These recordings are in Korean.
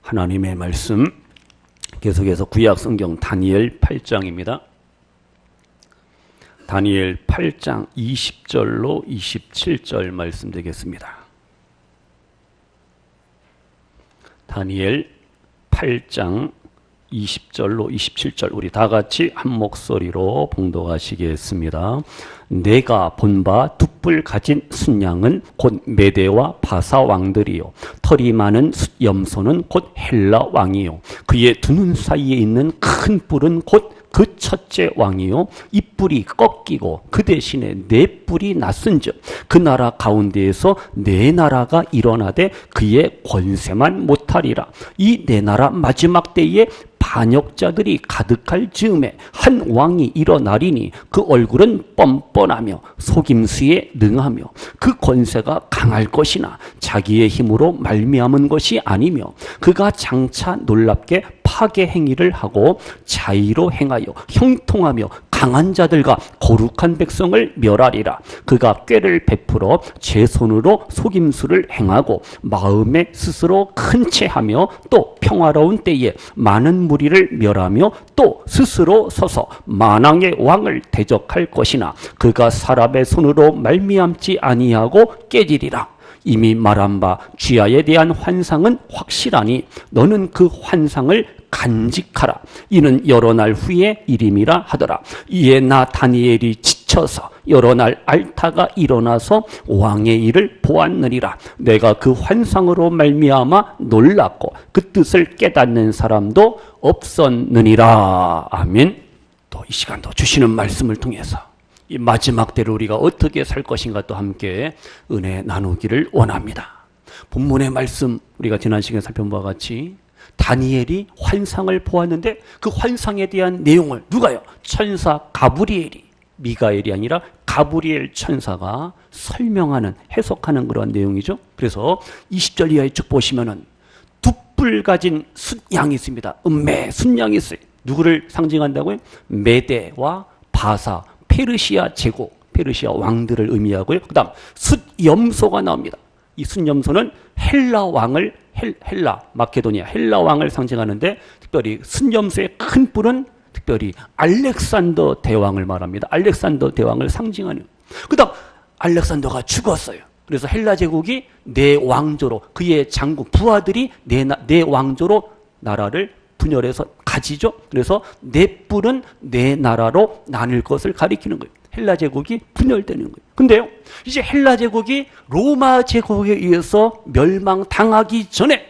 하나님의 말씀 계속해서 구약 성경 다니엘 8장입니다. 다니엘 8장 20절로 27절 말씀 되겠습니다. 다니엘 8장 20절로 27절 우리 다 같이 한 목소리로 봉독하시겠습니다. 내가 본 바 두 뿔 가진 순양은 곧 메대와 바사 왕들이요 털이 많은 숫염소는 곧 헬라 왕이요 그의 두 눈 사이에 있는 큰 뿔은 곧 그 첫째 왕이요 이 뿔이 꺾이고 그 대신에 네 뿔이 났은즉 그 나라 가운데에서 네 나라가 일어나되 그의 권세만 못하리라. 이 네 나라 마지막 때에 반역자들이 가득할 즈음에 한 왕이 일어나리니 그 얼굴은 뻔뻔하며 속임수에 능하며 그 권세가 강할 것이나 자기의 힘으로 말미암은 것이 아니며 그가 장차 놀랍게 파괴 행위를 하고 자의로 행하여 형통하며 강한 자들과 거룩한 백성을 멸하리라. 그가 꾀를 베풀어 제 손으로 속임수를 행하고 마음에 스스로 큰 채하며 또 평화로운 때에 많은 무리를 멸하며 또 스스로 서서 만왕의 왕을 대적할 것이나 그가 사람의 손으로 말미암지 아니하고 깨지리라. 이미 말한 바 쥐야에 대한 환상은 확실하니 너는 그 환상을 간직하라. 이는 여러 날 후에 일임이라 하더라. 이에 나 다니엘이 지쳐서 여러 날 알타가 일어나서 왕의 일을 보았느니라. 내가 그 환상으로 말미암아 놀랐고 그 뜻을 깨닫는 사람도 없었느니라. 아멘. 또 이 시간도 주시는 말씀을 통해서 이 마지막 때를 우리가 어떻게 살 것인가 또 함께 은혜 나누기를 원합니다. 본문의 말씀 우리가 지난 시간에 살펴본 바와 같이 다니엘이 환상을 보았는데 그 환상에 대한 내용을 누가요? 천사 가브리엘이, 미가엘이 아니라 가브리엘 천사가 설명하는, 해석하는 그런 내용이죠. 그래서 20절 이하에 쭉 보시면은 두 뿔 가진 숫양이 있습니다. 순양이 있어요. 누구를 상징한다고요? 메대와 바사, 페르시아 제국, 페르시아 왕들을 의미하고요. 그 다음 숫염소가 나옵니다. 이 숫염소는 헬라 왕을, 마케도니아 헬라 왕을 상징하는데 특별히 숫염소의 큰 뿔은 특별히 알렉산더 대왕을 말합니다. 알렉산더 대왕을 상징하는. 그 다음 알렉산더가 죽었어요. 그래서 헬라 제국이 네 왕조로 그의 장군 부하들이 네 왕조로 나라를 분열해서 가지죠. 그래서 네 뿔은 네 나라로 나눌 것을 가리키는 거예요. 헬라 제국이 분열되는 거예요. 근데요, 이제 헬라 제국이 로마 제국에 의해서 멸망당하기 전에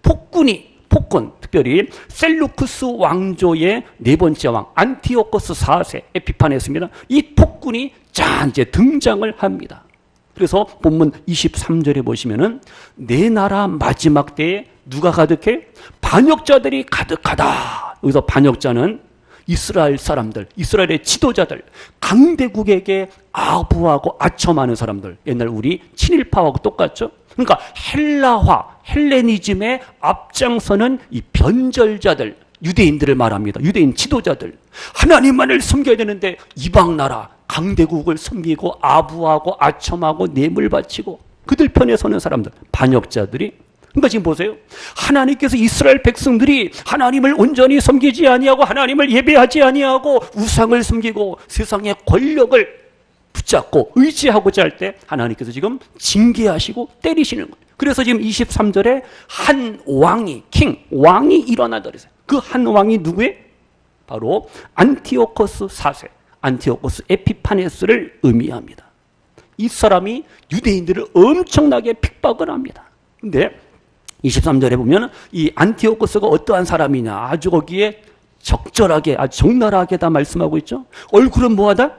폭군, 특별히 셀루쿠스 왕조의 네 번째 왕 안티오코스 4세 에피파네스입니다. 이 폭군이 이제 등장을 합니다. 그래서 본문 23절에 보시면은 네 나라 마지막 때에 누가 가득해? 반역자들이 가득하다. 여기서 반역자는 이스라엘 사람들, 이스라엘의 지도자들, 강대국에게 아부하고 아첨하는 사람들. 옛날 우리 친일파하고 똑같죠? 그러니까 헬라화, 헬레니즘에 앞장서는 이 변절자들, 유대인들을 말합니다. 유대인 지도자들. 하나님만을 섬겨야 되는데 이방 나라, 강대국을 섬기고 아부하고 아첨하고 뇌물 바치고 그들 편에 서는 사람들, 반역자들이. 그러니까 지금 보세요. 하나님께서 이스라엘 백성들이 하나님을 온전히 섬기지 아니하고 하나님을 예배하지 아니하고 우상을 섬기고 세상의 권력을 붙잡고 의지하고자 할 때 하나님께서 지금 징계하시고 때리시는 거예요. 그래서 지금 23절에 한 왕이, 왕이 일어나다 그랬어요. 그 한 왕이 누구예요? 바로 안티오코스 4세, 안티오코스 에피파네스를 의미합니다. 이 사람이 유대인들을 엄청나게 핍박을 합니다. 근데 23절에 보면 이 안티오코스가 어떠한 사람이냐, 아주 거기에 적절하게, 아주 적나라하게 다 말씀하고 있죠. 얼굴은 뭐하다?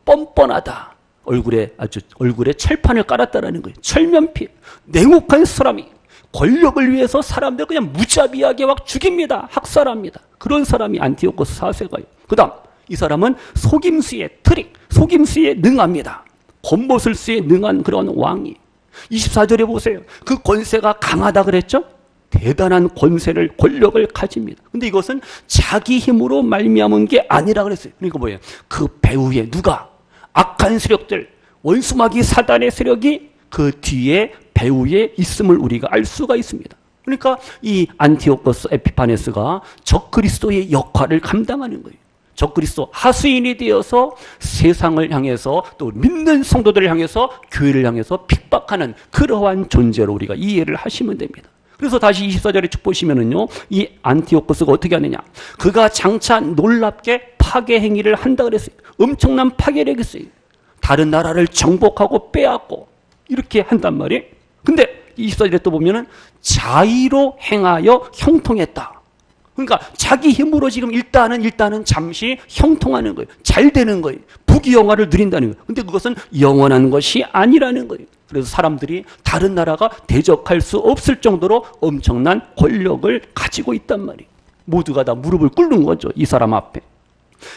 뻔뻔하다. 얼굴에 철판을 깔았다라는 거예요. 철면피, 냉혹한 사람이 권력을 위해서 사람들 그냥 무자비하게 막 죽입니다. 학살합니다. 그런 사람이 안티오코스 4세가요. 그 다음 이 사람은 속임수에 능합니다. 겉모술수에 능한 그런 왕이. 24절에 보세요. 그 권세가 강하다 그랬죠? 대단한 권력을 가집니다. 근데 이것은 자기 힘으로 말미암은 게 아니라 그랬어요. 그러니까 뭐예요? 그 배후에 누가? 악한 세력들, 원수마귀 사단의 세력이 그 뒤에 배후에 있음을 우리가 알 수가 있습니다. 그러니까 이 안티오코스 에피파네스가 적그리스도의 역할을 감당하는 거예요. 적그리스도 하수인이 되어서 세상을 향해서 또 믿는 성도들을 향해서 교회를 향해서 핍박하는 그러한 존재로 우리가 이해를 하시면 됩니다. 그래서 다시 24절에 쭉 보시면은요, 이 안티오코스가 어떻게 하느냐. 그가 장차 놀랍게 파괴 행위를 한다 그랬어요. 엄청난 파괴를 했어요. 다른 나라를 정복하고 빼앗고 이렇게 한단 말이에요. 근데 24절에 또 보면은 자의로 행하여 형통했다. 그러니까 자기 힘으로 지금 일단은 잠시 형통하는 거예요. 잘 되는 거예요. 부귀영화를 누린다는 거예요. 근데 그것은 영원한 것이 아니라는 거예요. 그래서 사람들이 다른 나라가 대적할 수 없을 정도로 엄청난 권력을 가지고 있단 말이에요. 모두가 다 무릎을 꿇는 거죠. 이 사람 앞에.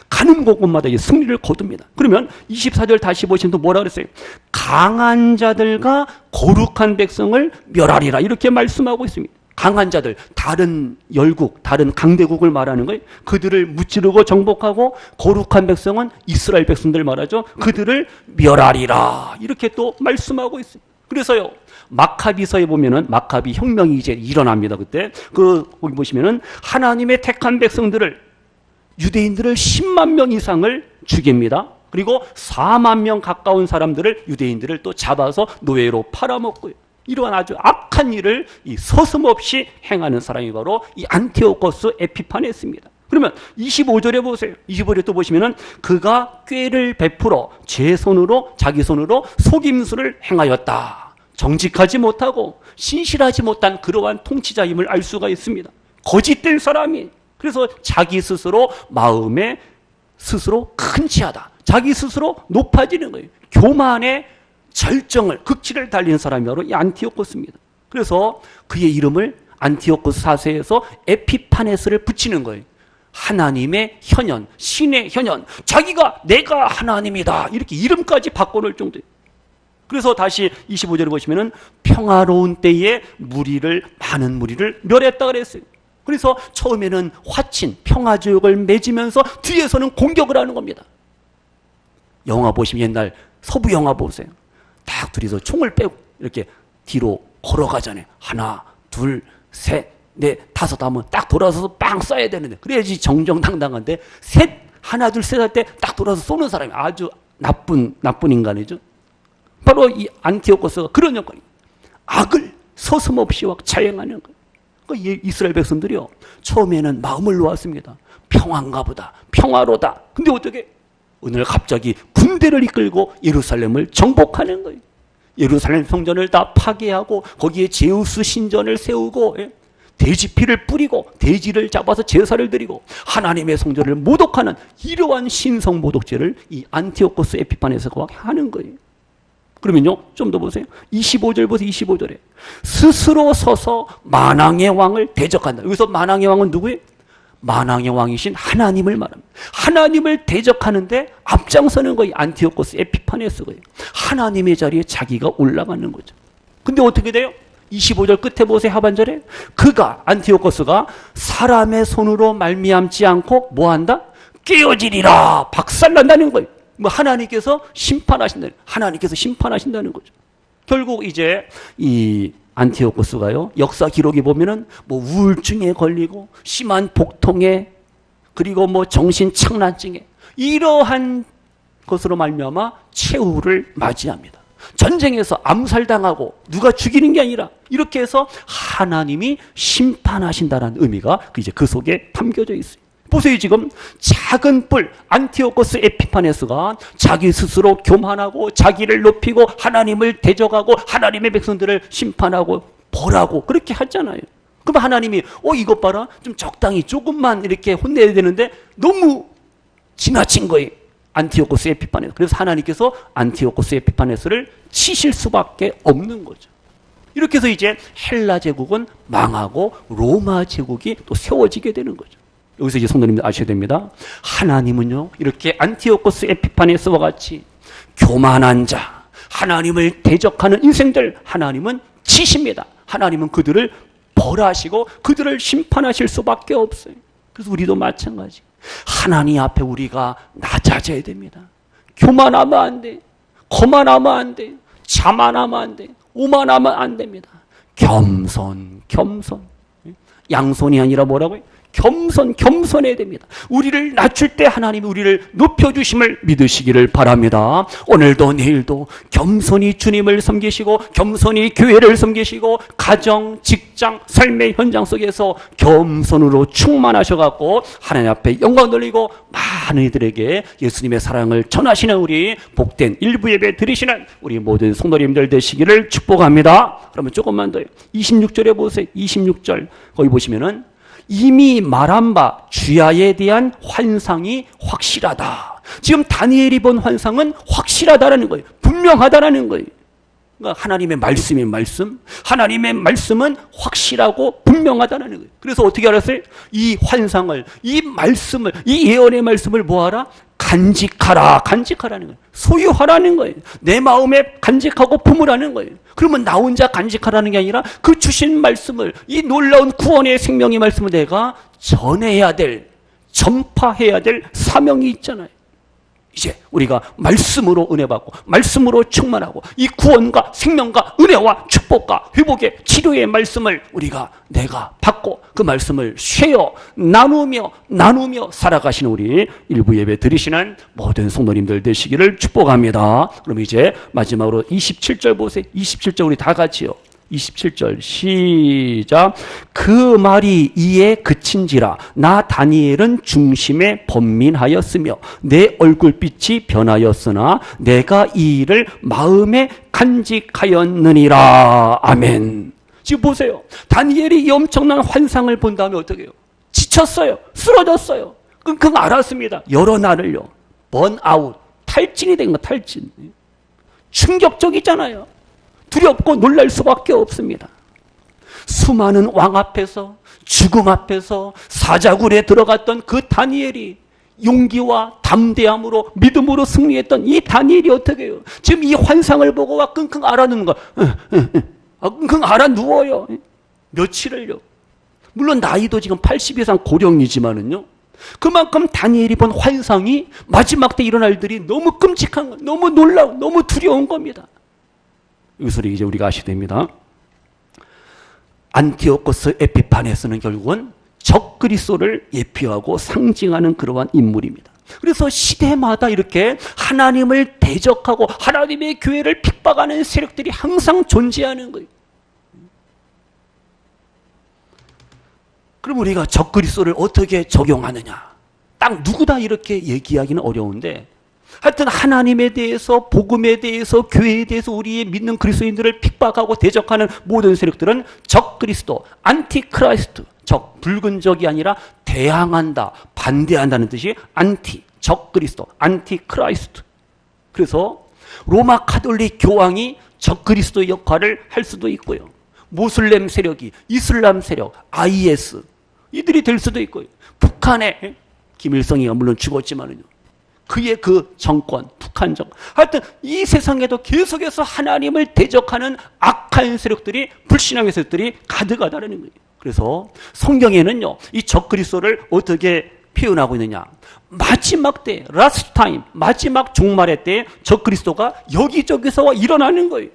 가는 곳곳마다 승리를 거둡니다. 그러면 24절 다시 보시면 또 뭐라 그랬어요? 강한 자들과 거룩한 백성을 멸하리라. 이렇게 말씀하고 있습니다. 강한 자들, 다른 열국, 다른 강대국을 말하는 거예요. 그들을 무찌르고 정복하고, 거룩한 백성은 이스라엘 백성들 말하죠. 그들을 멸하리라. 이렇게 또 말씀하고 있습니다. 그래서요, 마카비서에 보면은 마카비 혁명이 이제 일어납니다. 그때 거기 보시면은 하나님의 택한 백성들을, 유대인들을 10만 명 이상을 죽입니다. 그리고 4만 명 가까운 사람들을, 유대인들을 또 잡아서 노예로 팔아먹고요. 이러한 아주 악한 일을 서슴없이 행하는 사람이 바로 이 안티오코스 에피파네스입니다. 그러면 25절에 보세요. 25절에 또 보시면은 그가 꾀를 베풀어 자기 손으로 속임수를 행하였다. 정직하지 못하고 신실하지 못한 그러한 통치자임을 알 수가 있습니다. 거짓된 사람이. 그래서 자기 스스로 마음에 스스로 큰 치하다. 자기 스스로 높아지는 거예요. 교만의 절정을, 극치를 달린 사람이 바로 이 안티오코스입니다. 그래서 그의 이름을 안티오코스 4세에서 에피파네스를 붙이는 거예요. 하나님의 현현, 신의 현현, 내가 하나님이다. 이렇게 이름까지 바꿔놓을 정도예요. 그래서 다시 25절에 보시면은 평화로운 때에 많은 무리를 멸했다 그랬어요. 그래서 처음에는 화친, 평화조약을 맺으면서 뒤에서는 공격을 하는 겁니다. 영화 보시면 옛날 서부 영화 보세요. 딱 둘이서 총을 빼고 이렇게 뒤로 걸어가잖아요. 하나, 둘, 셋, 넷, 다섯 하면 딱 돌아서서 빵 쏴야 되는데, 그래야지 정정당당한데, 하나, 둘, 셋 할 때 딱 돌아서 쏘는 사람이 아주 나쁜 인간이죠. 바로 이 안티오코스가 그런 역할이에요. 악을 서슴없이 자행하는 거예요. 그러니까 이스라엘 백성들이요, 처음에는 마음을 놓았습니다. 평안가 보다, 평화로다. 근데 어떻게? 오늘 갑자기 군대를 이끌고 예루살렘을 정복하는 거예요. 예루살렘 성전을 다 파괴하고 거기에 제우스 신전을 세우고, 돼지피를 뿌리고 돼지를 잡아서 제사를 드리고 하나님의 성전을 모독하는 이러한 신성 모독죄를 이 안티오코스 에피파네스가 하는 거예요. 그러면요, 좀 더 보세요. 25절 보세요. 25절에 스스로 서서 만왕의 왕을 대적한다. 여기서 만왕의 왕은 누구예요? 만왕의 왕이신 하나님을 말합니다. 하나님을 대적하는데 앞장서는 거예요. 안티오코스 에피파네스가요. 하나님의 자리에 자기가 올라가는 거죠. 근데 어떻게 돼요? 25절 끝에 보세요. 하반절에 안티오코스가 사람의 손으로 말미암지 않고 뭐한다? 깨어지리라. 박살난다는 거예요. 하나님께서 심판하신다는 거죠. 결국 이제 이 안티오코스가요, 역사 기록에 보면은 우울증에 걸리고 심한 복통에, 그리고 정신 착란증에, 이러한 것으로 말미암아 최후를 맞이합니다. 전쟁에서 암살당하고 누가 죽이는 게 아니라 이렇게 해서 하나님이 심판하신다는 의미가 이제 그 속에 담겨져 있어요. 보세요. 지금 작은 뿔 안티오코스 에피파네스가 자기 스스로 교만하고 자기를 높이고 하나님을 대적하고 하나님의 백성들을 심판하고 벌하고 그렇게 하잖아요. 그럼 하나님이 이것 봐라, 좀 적당히 조금만 이렇게 혼내야 되는데 너무 지나친 거예요. 안티오코스 에피파네스. 그래서 하나님께서 안티오코스 에피파네스를 치실 수밖에 없는 거죠. 이렇게 해서 이제 헬라 제국은 망하고 로마 제국이 또 세워지게 되는 거죠. 여기서 이제 성도님들 아셔야 됩니다. 하나님은요, 이렇게 안티오코스 에피파네스와 같이 교만한 자, 하나님을 대적하는 인생들, 하나님은 치십니다. 하나님은 그들을 벌하시고 그들을 심판하실 수밖에 없어요. 그래서 우리도 마찬가지. 하나님 앞에 우리가 낮아져야 됩니다. 교만하면 안 돼. 거만하면 안 돼. 자만하면 안 돼. 오만하면 안 됩니다. 겸손, 겸손. 양손이 아니라 뭐라고요? 겸손해야 됩니다. 우리를 낮출 때 하나님이 우리를 높여주심을 믿으시기를 바랍니다. 오늘도 내일도 겸손히 주님을 섬기시고 겸손히 교회를 섬기시고 가정, 직장, 삶의 현장 속에서 겸손으로 충만하셔갖고 하나님 앞에 영광 돌리고 많은 이들에게 예수님의 사랑을 전하시는 우리 복된 일부 예배 드리시는 우리 모든 성도님들 되시기를 축복합니다. 그러면 조금만 더요. 26절에 보세요. 26절 거기 보시면은 이미 말한 바 주야에 대한 환상이 확실하다. 지금 다니엘이 본 환상은 확실하다라는 거예요. 분명하다라는 거예요. 그러니까 하나님의 말씀인 말씀, 하나님의 말씀은 확실하고 분명하다는 거예요. 그래서 어떻게 알았어요? 이 환상을, 이 말씀을, 이 예언의 말씀을 뭐하라? 간직하라는 거예요. 소유하라는 거예요. 내 마음에 간직하고 품으라는 거예요. 그러면 나 혼자 간직하라는 게 아니라 그 주신 말씀을, 이 놀라운 구원의 생명의 말씀을 내가 전해야 될, 전파해야 될 사명이 있잖아요. 이제 우리가 말씀으로 은혜 받고 말씀으로 충만하고 이 구원과 생명과 은혜와 축복과 회복의 치료의 말씀을 내가 받고 그 말씀을 쉐어 나누며 살아가시는 우리 일부 예배 드리시는 모든 성도님들 되시기를 축복합니다. 그럼 이제 마지막으로 27절 보세요. 27절 우리 다 같이요. 27절 시작. 그 말이 이에 그친지라 나 다니엘은 중심에 번민하였으며 내 얼굴빛이 변하였으나 내가 이 일을 마음에 간직하였느니라. 아멘. 지금 보세요. 다니엘이 이 엄청난 환상을 본 다음에 어떻게 해요? 지쳤어요. 쓰러졌어요. 끙끙 앓았습니다. 여러 날을요. 번아웃, 탈진이 된 거, 탈진. 충격적이잖아요. 두렵고 놀랄 수밖에 없습니다. 수많은 왕 앞에서, 죽음 앞에서 사자굴에 들어갔던 그 다니엘이 용기와 담대함으로 믿음으로 승리했던 이 다니엘이 어떻게 해요? 지금 이 환상을 보고 와 끙끙 앓아누는 거. 끙끙 앓아 누워요. 며칠을요. 물론 나이도 지금 80 이상 고령이지만은요. 그만큼 다니엘이 본 환상이 마지막 때 일어날 일들이 너무 끔찍한 거, 너무 놀라운, 너무 두려운 겁니다. 이것을 이제 우리가 아셔야 됩니다. 안티오코스 에피파네스는 결국은 적그리스도를 예표하고 상징하는 그러한 인물입니다. 그래서 시대마다 이렇게 하나님을 대적하고 하나님의 교회를 핍박하는 세력들이 항상 존재하는 거예요. 그럼 우리가 적그리스도를 어떻게 적용하느냐? 딱 누구다 이렇게 얘기하기는 어려운데 하여튼 하나님에 대해서, 복음에 대해서, 교회에 대해서 우리의 믿는 그리스도인들을 픽박하고 대적하는 모든 세력들은 적그리스도, 안티크라이스트, 적, 붉은 적이 아니라 대항한다, 반대한다는 뜻이 안티, 적그리스도, 안티크라이스트. 그래서 로마 가톨릭 교황이 적그리스도의 역할을 할 수도 있고요. 모슬렘 세력이, 이슬람 세력, IS 이들이 될 수도 있고요. 북한의 김일성이가 물론 죽었지만은요. 그의 그 정권, 북한 정권. 하여튼 이 세상에도 계속해서 하나님을 대적하는 악한 세력들이, 불신앙의 세력들이 가득하다는 거예요. 그래서 성경에는요, 이 적그리스도를 어떻게 표현하고 있느냐. 마지막 때, 라스트 타임, 마지막 종말의 때에 적그리스도가 여기저기서 일어나는 거예요.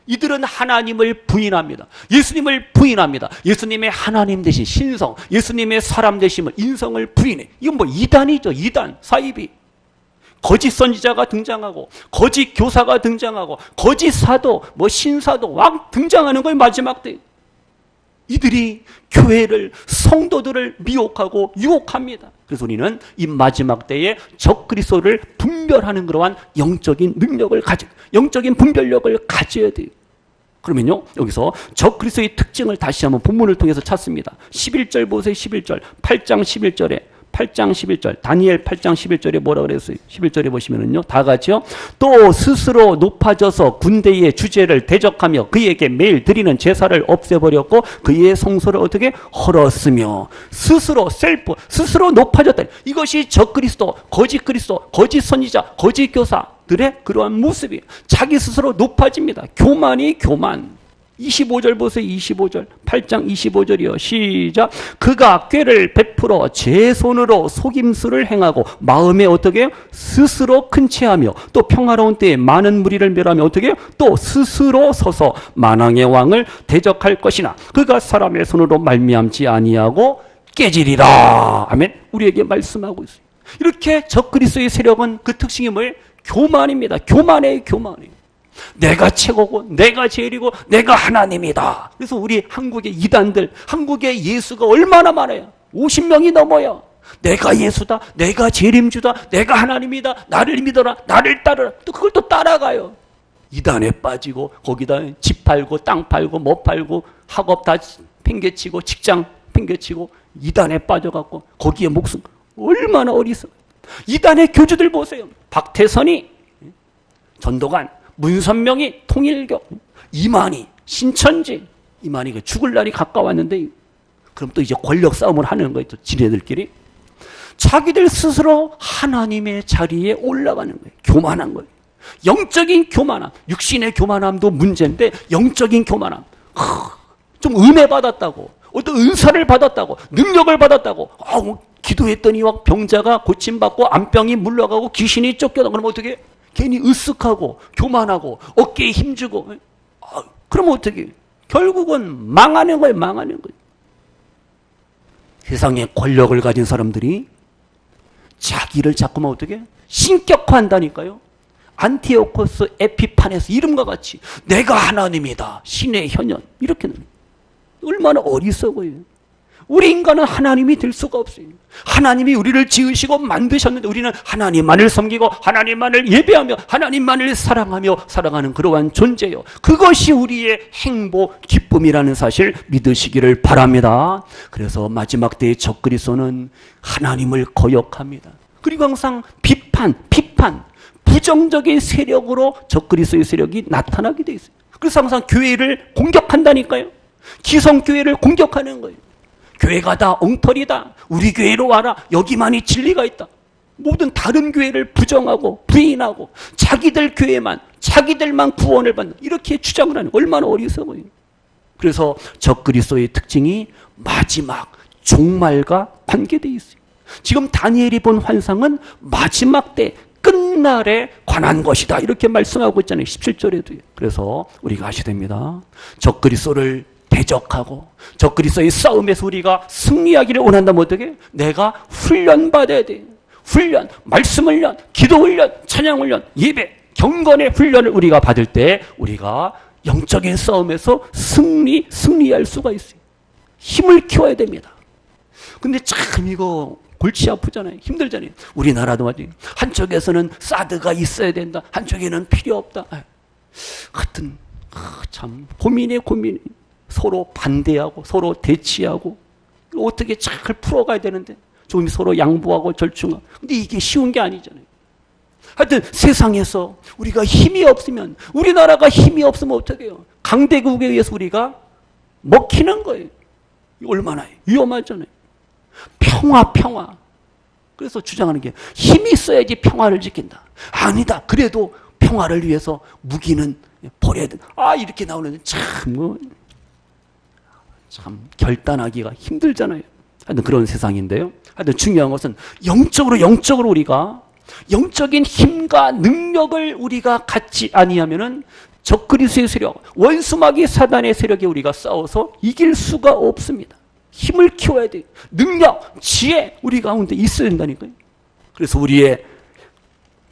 이들은 하나님을 부인합니다. 예수님을 부인합니다. 예수님의 하나님 되신 신성, 예수님의 사람 되심을, 인성을 부인해. 이건 뭐 이단이죠. 이단, 사이비. 거짓 선지자가 등장하고 거짓 교사가 등장하고 거짓 사도, 뭐 신사도 막 등장하는 거예요. 마지막 때 이들이 교회를, 성도들을 미혹하고 유혹합니다. 그래서 우리는 이 마지막 때에 적그리스도를 분별하는 그러한 영적인 능력을 가지고, 영적인 분별력을 가져야 돼요. 그러면요, 여기서 적그리스도의 특징을 다시 한번 본문을 통해서 찾습니다. 11절 보세요. 11절 8장 11절에 8장 11절 다니엘 8장 11절에 뭐라 그랬어요? 11절에 보시면은요, 다 같이요. 또 스스로 높아져서 군대의 주제를 대적하며 그에게 매일 드리는 제사를 없애버렸고 그의 성소를 어떻게 헐었으며, 스스로 셀프, 스스로 높아졌다. 이것이 적그리스도, 거짓 그리스도, 거짓 선지자, 거짓 교사들의 그러한 모습이에요. 자기 스스로 높아집니다. 교만이 교만. 25절 보세요. 25절. 8장 25절이요. 시작. 그가 꾀를 베풀어 제 손으로 속임수를 행하고 마음에 어떻게 해요? 스스로 큰 체하며 또 평화로운 때에 많은 무리를 멸하며 어떻게 해요? 또 스스로 서서 만왕의 왕을 대적할 것이나 그가 사람의 손으로 말미암지 아니하고 깨지리라. 아멘. 우리에게 말씀하고 있어요. 이렇게 적그리스도의 세력은 그 특징이 뭐예요? 교만입니다. 교만이에요. 교만이에요. 내가 최고고 내가 제일이고 내가 하나님이다. 그래서 우리 한국의 이단들, 한국의 예수가 얼마나 많아요. 50명이 넘어요. 내가 예수다, 내가 재림주다, 내가 하나님이다, 나를 믿어라, 나를 따르라. 또 그걸 또 따라가요. 이단에 빠지고 거기다 집 팔고 땅 팔고 뭐 팔고 학업 다 팽개치고 직장 팽개치고 이단에 빠져갖고 거기에 목숨. 얼마나 어리석어요. 이단의 교주들 보세요. 박태선이, 전도관, 문선명이, 통일교, 이만희, 신천지. 이만희가 죽을 날이 가까웠는데 그럼 또 이제 권력 싸움을 하는 거예요. 또 지네들끼리. 자기들 스스로 하나님의 자리에 올라가는 거예요. 교만한 거예요. 영적인 교만함. 육신의 교만함도 문제인데 영적인 교만함. 좀 은혜 받았다고, 어떤 은사를 받았다고, 능력을 받았다고, 기도했더니 막 병자가 고침받고 암병이 물러가고 귀신이 쫓겨나고 그러면 어떻게 해? 괜히 으쓱하고 교만하고 어깨에 힘주고 그러면 어떻게 해? 결국은 망하는 거예요. 망하는 거예요. 세상에 권력을 가진 사람들이 자기를 자꾸만 어떻게 해? 신격화한다니까요. 안티오코스 에피파네스 이름과 같이 내가 하나님이다. 신의 현현 이렇게는 얼마나 어리석어요. 우리 인간은 하나님이 될 수가 없어요. 하나님이 우리를 지으시고 만드셨는데 우리는 하나님만을 섬기고 하나님만을 예배하며 하나님만을 사랑하며 살아가는 그러한 존재요. 그것이 우리의 행복, 기쁨이라는 사실 믿으시기를 바랍니다. 그래서 마지막 때의 적그리스도는 하나님을 거역합니다. 그리고 항상 비판, 부정적인 세력으로 적그리스도의 세력이 나타나게 돼 있어요. 그래서 항상 교회를 공격한다니까요. 기성교회를 공격하는 거예요. 교회가 다 엉터리다. 우리 교회로 와라. 여기만이 진리가 있다. 모든 다른 교회를 부정하고 부인하고 자기들 교회만, 자기들만 구원을 받는 이렇게 주장을 하는 얼마나 어리석어요. 그래서 적그리스도의 특징이 마지막 종말과 관계되어 있어요. 지금 다니엘이 본 환상은 마지막 때 끝날에 관한 것이다. 이렇게 말씀하고 있잖아요. 17절에도요. 그래서 우리가 아셔야 됩니다. 적그리스도를 대적하고 적그리스도의 싸움에서 우리가 승리하기를 원한다면 어떻게? 내가 훈련받아야 돼. 훈련, 말씀 훈련, 기도 훈련, 찬양 훈련, 예배, 경건의 훈련을 우리가 받을 때 우리가 영적인 싸움에서 승리할 수가 있어요. 힘을 키워야 됩니다. 근데 참 이거 골치 아프잖아요. 힘들잖아요. 우리나라도 말이에요. 한쪽에서는 사드가 있어야 된다. 한쪽에는 필요 없다. 하여튼 참 고민이 서로 반대하고 서로 대치하고 어떻게 잘 풀어가야 되는데 좀 서로 양보하고 절충하고. 근데 이게 쉬운 게 아니잖아요. 하여튼 세상에서 우리가 힘이 없으면, 우리나라가 힘이 없으면 어떻게 해요? 강대국에 의해서 우리가 먹히는 거예요. 얼마나 위험하잖아요. 평화. 그래서 주장하는 게 힘이 있어야지 평화를 지킨다. 아니다. 그래도 평화를 위해서 무기는 버려야 된다. 이렇게 나오는데 참 결단하기가 힘들잖아요. 하여튼 그런 세상인데요. 하여튼 중요한 것은 영적으로 우리가 영적인 힘과 능력을 우리가 갖지 아니하면은 적그리스도의 세력, 원수마귀 사단의 세력에 우리가 싸워서 이길 수가 없습니다. 힘을 키워야 돼요. 능력, 지혜 우리 가운데 있어야 된다니까요. 그래서 우리의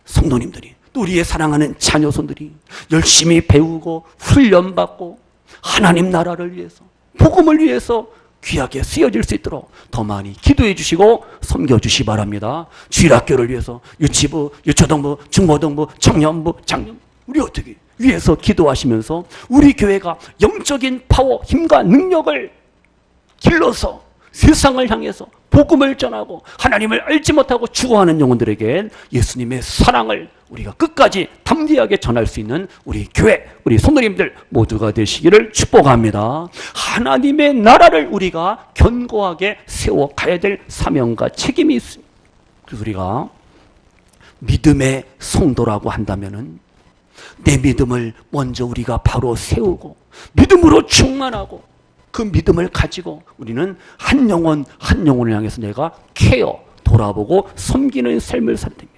성도님들이 또 우리의 사랑하는 자녀손들이 열심히 배우고 훈련받고 하나님 나라를 위해서 복음을 위해서 귀하게 쓰여질 수 있도록 더 많이 기도해 주시고 섬겨 주시기 바랍니다. 주일학교를 위해서 유치부, 유초등부, 중고등부, 청년부, 장년부 우리 어떻게 위해서 기도하시면서 우리 교회가 영적인 파워, 힘과 능력을 길러서 세상을 향해서 복음을 전하고 하나님을 알지 못하고 죽어가는 영혼들에게 예수님의 사랑을 우리가 끝까지 담대하게 전할 수 있는 우리 교회, 우리 성도님들 모두가 되시기를 축복합니다. 하나님의 나라를 우리가 견고하게 세워가야 될 사명과 책임이 있습니다. 그래서 우리가 믿음의 성도라고 한다면은 내 믿음을 먼저 우리가 바로 세우고 믿음으로 충만하고 그 믿음을 가지고 우리는 한 영혼 한 영혼을 향해서 내가 케어, 돌아보고 섬기는 삶을 산답니다.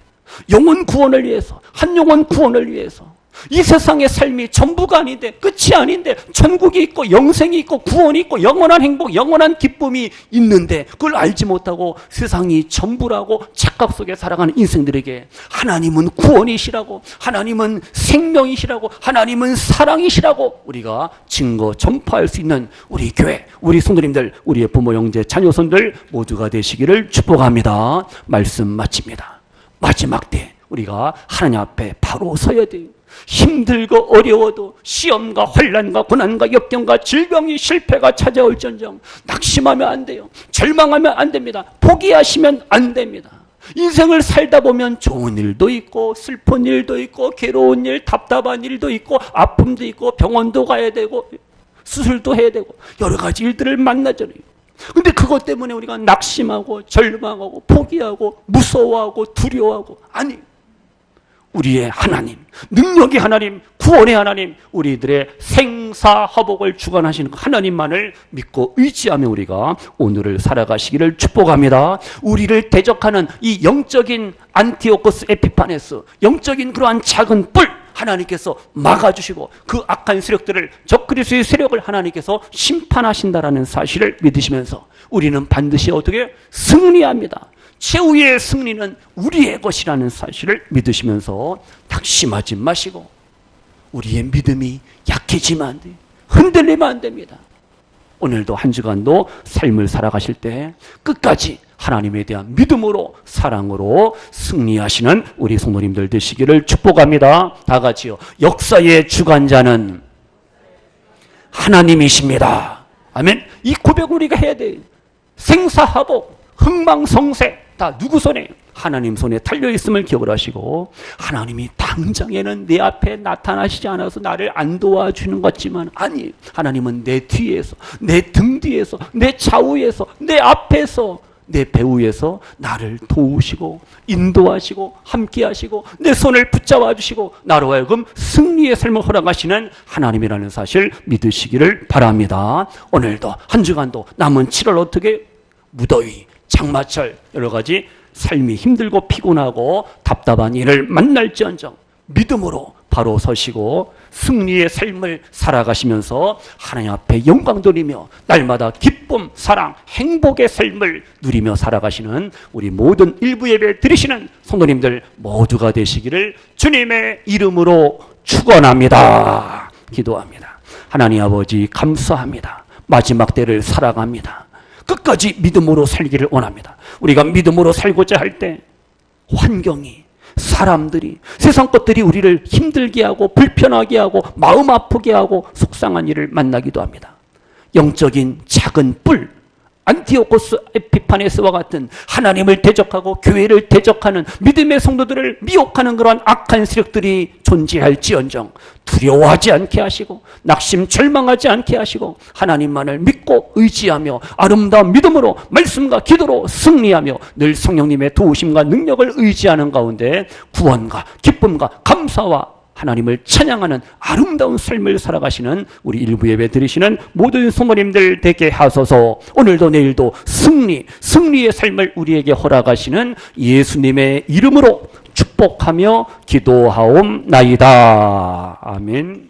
영혼 구원을 위해서, 한 영혼 구원을 위해서. 이 세상의 삶이 전부가 아닌데, 끝이 아닌데, 천국이 있고 영생이 있고 구원이 있고 영원한 행복, 영원한 기쁨이 있는데 그걸 알지 못하고 세상이 전부라고 착각 속에 살아가는 인생들에게 하나님은 구원이시라고, 하나님은 생명이시라고, 하나님은 사랑이시라고 우리가 증거 전파할 수 있는 우리 교회, 우리 성도님들, 우리의 부모, 형제, 자녀손들 모두가 되시기를 축복합니다. 말씀 마칩니다. 마지막 때 우리가 하나님 앞에 바로 서야 돼요. 힘들고 어려워도 시험과 환난과 고난과 역경과 질병이 실패가 찾아올지언정 낙심하면 안 돼요. 절망하면 안 됩니다. 포기하시면 안 됩니다. 인생을 살다 보면 좋은 일도 있고 슬픈 일도 있고 괴로운 일, 답답한 일도 있고 아픔도 있고 병원도 가야 되고 수술도 해야 되고 여러 가지 일들을 만나잖아요. 근데 그것 때문에 우리가 낙심하고 절망하고 포기하고 무서워하고 두려워하고, 아니, 우리의 하나님, 능력의 하나님, 구원의 하나님, 우리들의 생사화복을 주관하시는 하나님만을 믿고 의지하며 우리가 오늘을 살아가시기를 축복합니다. 우리를 대적하는 이 영적인 안티오코스 에피파네스, 영적인 그러한 작은 뿔 하나님께서 막아주시고 그 악한 세력들을, 적그리스도의 세력을 하나님께서 심판하신다라는 사실을 믿으시면서 우리는 반드시 어떻게 승리합니다. 최후의 승리는 우리의 것이라는 사실을 믿으시면서 낙심하지 마시고, 우리의 믿음이 약해지면 안 돼요. 흔들리면 안 됩니다. 오늘도 한 주간도 삶을 살아가실 때 끝까지 하나님에 대한 믿음으로, 사랑으로 승리하시는 우리 성도님들 되시기를 축복합니다. 다 같이요. 역사의 주관자는 하나님이십니다. 아멘. 이 고백을 우리가 해야 돼요. 생사화복, 흥망성쇠 다 누구 손에? 하나님 손에 달려있음을 기억을 하시고, 하나님이 당장에는 내 앞에 나타나시지 않아서 나를 안 도와주는 것 같지만, 아니, 하나님은 내 뒤에서, 내 등 뒤에서, 내 좌우에서, 내 앞에서, 내 배후에서 나를 도우시고 인도하시고 함께하시고 내 손을 붙잡아 주시고 나로 하여금 승리의 삶을 허락하시는 하나님이라는 사실 믿으시기를 바랍니다. 오늘도 한 주간도 남은 7월 어떻게 무더위, 장마철 여러 가지 삶이 힘들고 피곤하고 답답한 일을 만날지언정 믿음으로 바로 서시고 승리의 삶을 살아가시면서 하나님 앞에 영광 돌리며 날마다 기쁨, 사랑, 행복의 삶을 누리며 살아가시는 우리 모든 일부 예배 드리시는 성도님들 모두가 되시기를 주님의 이름으로 축원합니다. 기도합니다. 하나님 아버지 감사합니다. 마지막 때를 살아갑니다. 끝까지 믿음으로 살기를 원합니다. 우리가 믿음으로 살고자 할 때 환경이, 사람들이, 세상 것들이 우리를 힘들게 하고 불편하게 하고 마음 아프게 하고 속상한 일을 만나기도 합니다. 영적인 작은 뿔, 안티오코스 에피파네스와 같은 하나님을 대적하고 교회를 대적하는 믿음의 성도들을 미혹하는 그러한 악한 세력들이 존재할지언정 두려워하지 않게 하시고 낙심 절망하지 않게 하시고 하나님만을 믿고 의지하며 아름다운 믿음으로 말씀과 기도로 승리하며 늘 성령님의 도우심과 능력을 의지하는 가운데 구원과 기쁨과 감사와 하나님을 찬양하는 아름다운 삶을 살아가시는 우리 일부 예배 드리시는 모든 성도님들 되게 하소서. 오늘도 내일도 승리의 삶을 우리에게 허락하시는 예수님의 이름으로 축복하며 기도하옵나이다. 아멘.